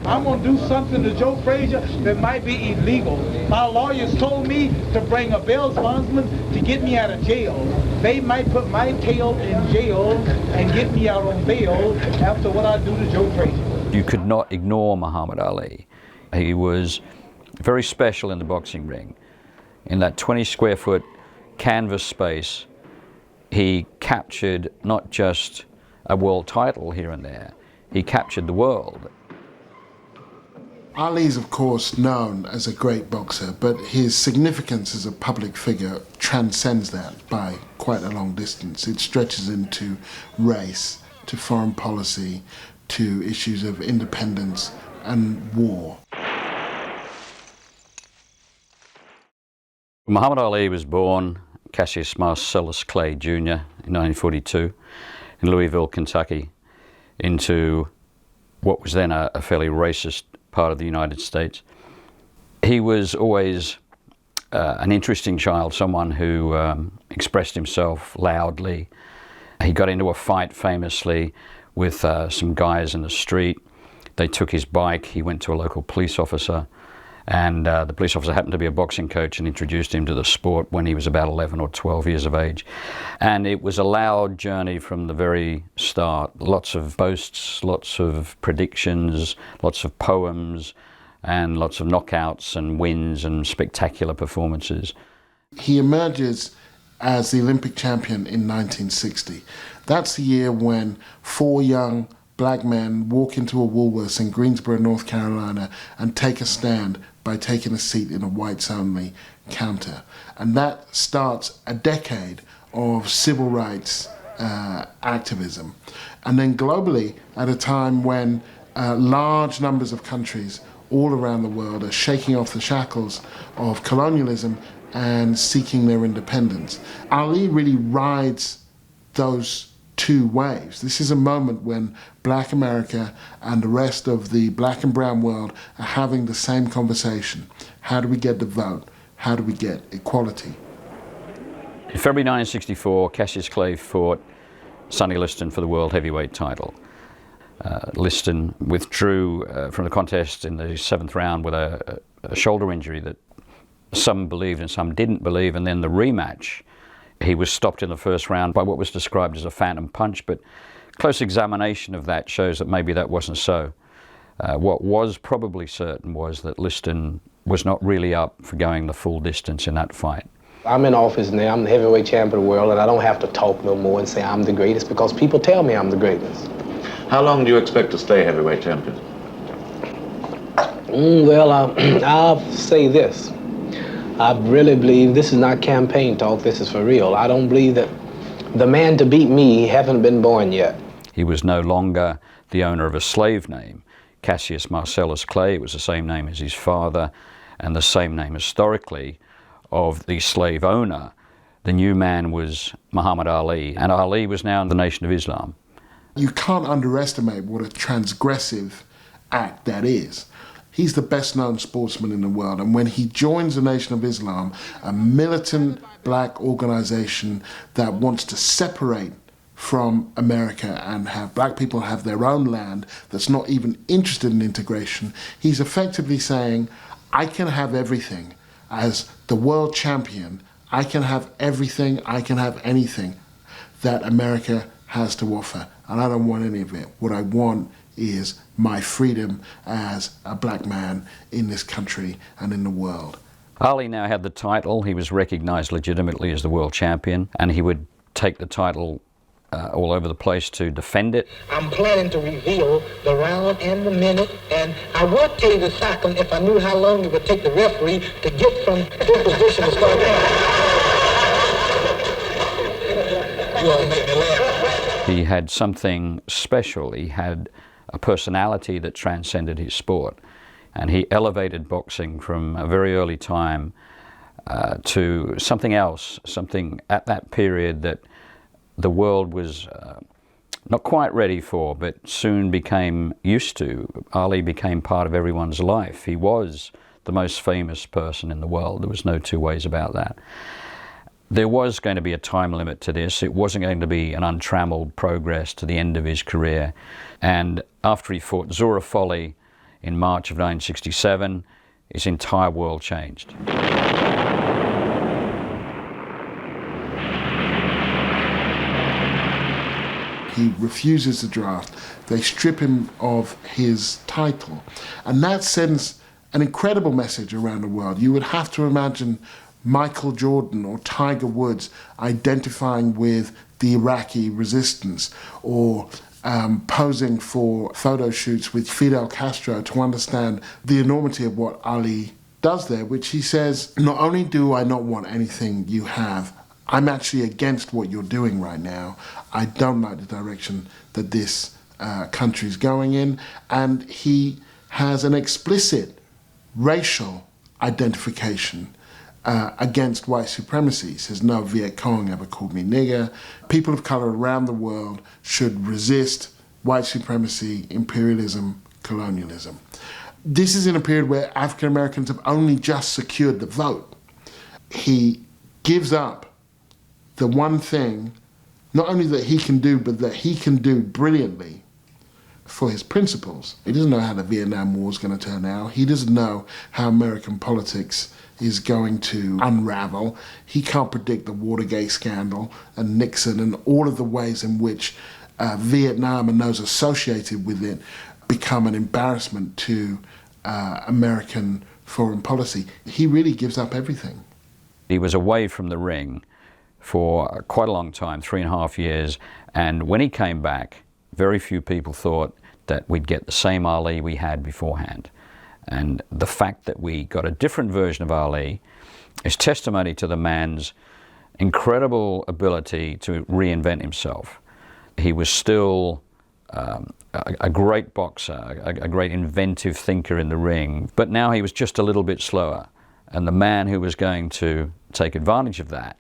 I'm going to do something to Joe Frazier that might be illegal. My lawyers told me to bring a bail bondsman to get me out of jail. They might put my tail in jail and get me out on bail after what I do to Joe Frazier. You could not ignore Muhammad Ali. He was very special in the boxing ring. In that 20 square foot canvas space, he captured not just a world title here and there, he captured the world. Ali is, of course, known as a great boxer, but his significance as a public figure transcends that by quite a long distance. It stretches into race, to foreign policy, to issues of independence and war. Muhammad Ali was born Cassius Marcellus Clay Jr. in 1942 in Louisville, Kentucky, into what was then a fairly racist part of the United States. He was always an interesting child, someone who expressed himself loudly. He got into a fight famously with some guys in the street. They took his bike. He went to a local police officer, and the police officer happened to be a boxing coach and introduced him to the sport when he was about 11 or 12 years of age. And it was a loud journey from the very start. Lots of boasts, lots of predictions, lots of poems, and lots of knockouts and wins and spectacular performances. He emerges as the Olympic champion in 1960. That's the year when 4 young black men walk into a Woolworths in Greensboro, North Carolina, and take a stand by taking a seat in a whites-only counter. And that starts a decade of civil rights activism. And then globally, at a time when large numbers of countries all around the world are shaking off the shackles of colonialism and seeking their independence, Ali really rides those two waves. This is a moment when Black America and the rest of the black and brown world are having the same conversation. How do we get the vote? How do we get equality? In February 1964, Cassius Clay fought Sonny Liston for the world heavyweight title. Liston withdrew from the contest in the 7th round with a shoulder injury that some believed and some didn't believe, and then the rematch, he was stopped in the 1st round by what was described as a phantom punch, but close examination of that shows that maybe that wasn't so. What was probably certain was that Liston was not really up for going the full distance in that fight. I'm in office now, I'm the heavyweight champion of the world, and I don't have to talk no more and say I'm the greatest because people tell me I'm the greatest. How long do you expect to stay heavyweight champion? Well, I'll say this. I really believe this is not campaign talk, this is for real. I don't believe that the man to beat me haven't been born yet. He was no longer the owner of a slave name, Cassius Marcellus Clay. It was the same name as his father and the same name historically of the slave owner. The new man was Muhammad Ali, and Ali was now in the Nation of Islam. You can't underestimate what a transgressive act that is. He's the best known sportsman in the world, and when he joins the Nation of Islam, a militant black organization that wants to separate from America and have black people have their own land, that's not even interested in integration, he's effectively saying, I can have everything. As the world champion, I can have everything, I can have anything that America has to offer, and I don't want any of it. What I want is my freedom as a black man in this country and in the world. Ali now had the title. He was recognized legitimately as the world champion, and he would take the title all over the place to defend it. I'm planning to reveal the round and the minute, and I would tell you the second if I knew how long it would take the referee to get from this position to start You want to make me laugh. He had something special. He had a personality that transcended his sport, and he elevated boxing from a very early time to something else, something at that period that the world was not quite ready for, but soon became used to. Ali became part of everyone's life. He was the most famous person in the world. There was no two ways about that. There was going to be a time limit to this. It wasn't going to be an untrammeled progress to the end of his career. And after he fought Zura Folley in March of 1967, his entire world changed. He refuses the draft. They strip him of his title. And that sends an incredible message around the world. You would have to imagine Michael Jordan or Tiger Woods identifying with the Iraqi resistance, or posing for photo shoots with Fidel Castro to understand the enormity of what Ali does there, which he says, not only do I not want anything you have, I'm actually against what you're doing right now. I don't like the direction that this country's going in. And he has an explicit racial identification against white supremacy. He says, no Viet Cong ever called me nigger. People of color around the world should resist white supremacy, imperialism, colonialism. This is in a period where African Americans have only just secured the vote. He gives up the one thing, not only that he can do, but that he can do brilliantly for his principles. He doesn't know how the Vietnam War is going to turn out. He doesn't know how American politics is going to unravel. He can't predict the Watergate scandal and Nixon and all of the ways in which Vietnam and those associated with it become an embarrassment to American foreign policy. He really gives up everything. He was away from the ring for quite a long time, 3.5 years, and when he came back, very few people thought that we'd get the same Ali we had beforehand. And the fact that we got a different version of Ali is testimony to the man's incredible ability to reinvent himself. He was still a great boxer, a great inventive thinker in the ring, but now he was just a little bit slower. And the man who was going to take advantage of that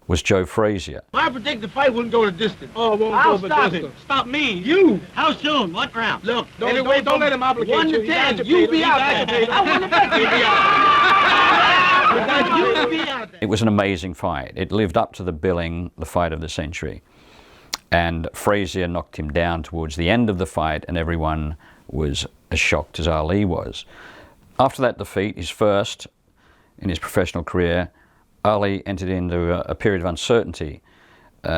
was Joe Frazier. I predict the fight wouldn't go the distance. Oh, won't I'll go the stop distance. him. Stop me. You. How soon? What round? Look, Don't let him obligate 1 you. to He got 10. you, You Peter. be He out got there. you, Peter. I want to bet you. You You be out there. It was an amazing fight. It lived up to the billing, the fight of the century. And Frazier knocked him down towards the end of the fight, and everyone was as shocked as Ali was. After that defeat, his first in his professional career, Ali entered into a period of uncertainty.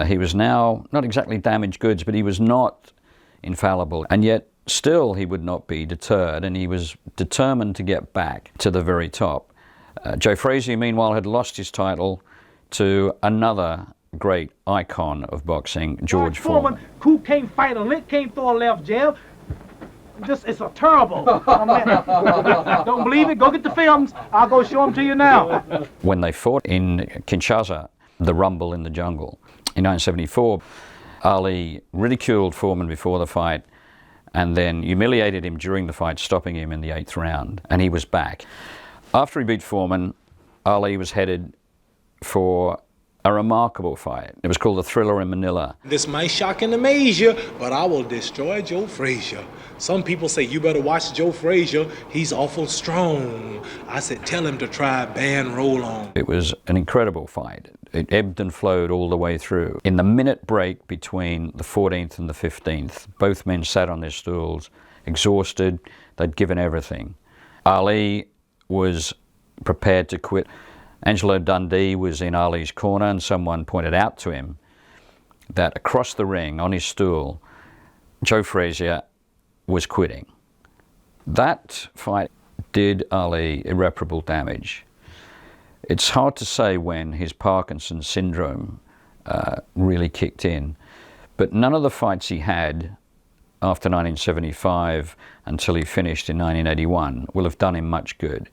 He was now not exactly damaged goods, but he was not infallible. And yet still he would not be deterred, and he was determined to get back to the very top. Joe Frazier, meanwhile, had lost his title to another great icon of boxing, George Foreman. Who can't fight a lick, can't throw a left jab. It's a terrible. Don't believe it? Go get the films. I'll go show them to you now. When they fought in Kinshasa, the Rumble in the Jungle, in 1974, Ali ridiculed Foreman before the fight and then humiliated him during the fight, stopping him in the 8th round, and he was back. After he beat Foreman, Ali was headed for a remarkable fight. It was called the Thriller in Manila. This might shock and amaze you, but I will destroy Joe Frazier. Some people say, you better watch Joe Frazier. He's awful strong. I said, tell him to try band roll on. It was an incredible fight. It ebbed and flowed all the way through. In the minute break between the 14th and the 15th, both men sat on their stools, exhausted. They'd given everything. Ali was prepared to quit. Angelo Dundee was in Ali's corner, and someone pointed out to him that across the ring, on his stool, Joe Frazier was quitting. That fight did Ali irreparable damage. It's hard to say when his Parkinson's syndrome really kicked in, but none of the fights he had after 1975 until he finished in 1981 will have done him much good.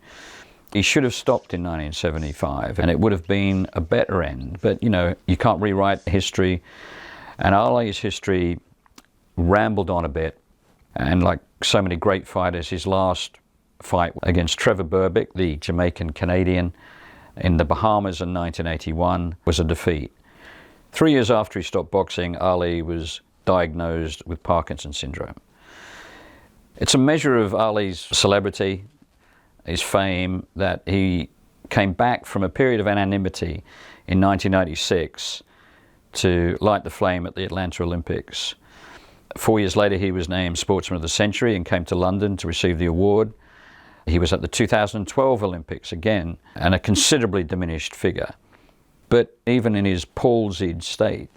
He should have stopped in 1975, and it would have been a better end. But, you know, you can't rewrite history. And Ali's history rambled on a bit. And like so many great fighters, his last fight against Trevor Berbick, the Jamaican-Canadian, in the Bahamas in 1981, was a defeat. 3 years after he stopped boxing, Ali was diagnosed with Parkinson's syndrome. It's a measure of Ali's celebrity, his fame, that he came back from a period of anonymity in 1996 to light the flame at the Atlanta Olympics. 4 years later, he was named Sportsman of the Century and came to London to receive the award. He was at the 2012 Olympics again, and a considerably diminished figure. But even in his palsied state,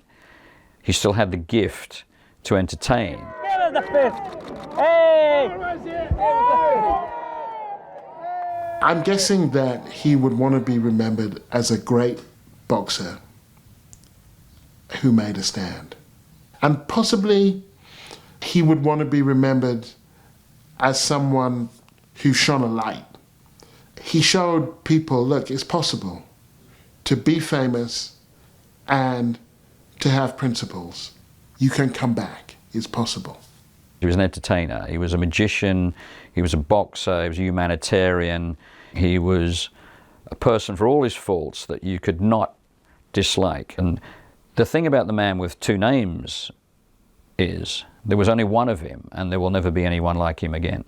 he still had the gift to entertain. Give us the fifth. Hey! I'm guessing that he would want to be remembered as a great boxer who made a stand. And possibly he would want to be remembered as someone who shone a light. He showed people, look, it's possible to be famous and to have principles. You can come back, it's possible. He was an entertainer, he was a magician, he was a boxer, he was a humanitarian, he was a person for all his faults that you could not dislike. And the thing about the man with two names is there was only one of him, and there will never be anyone like him again.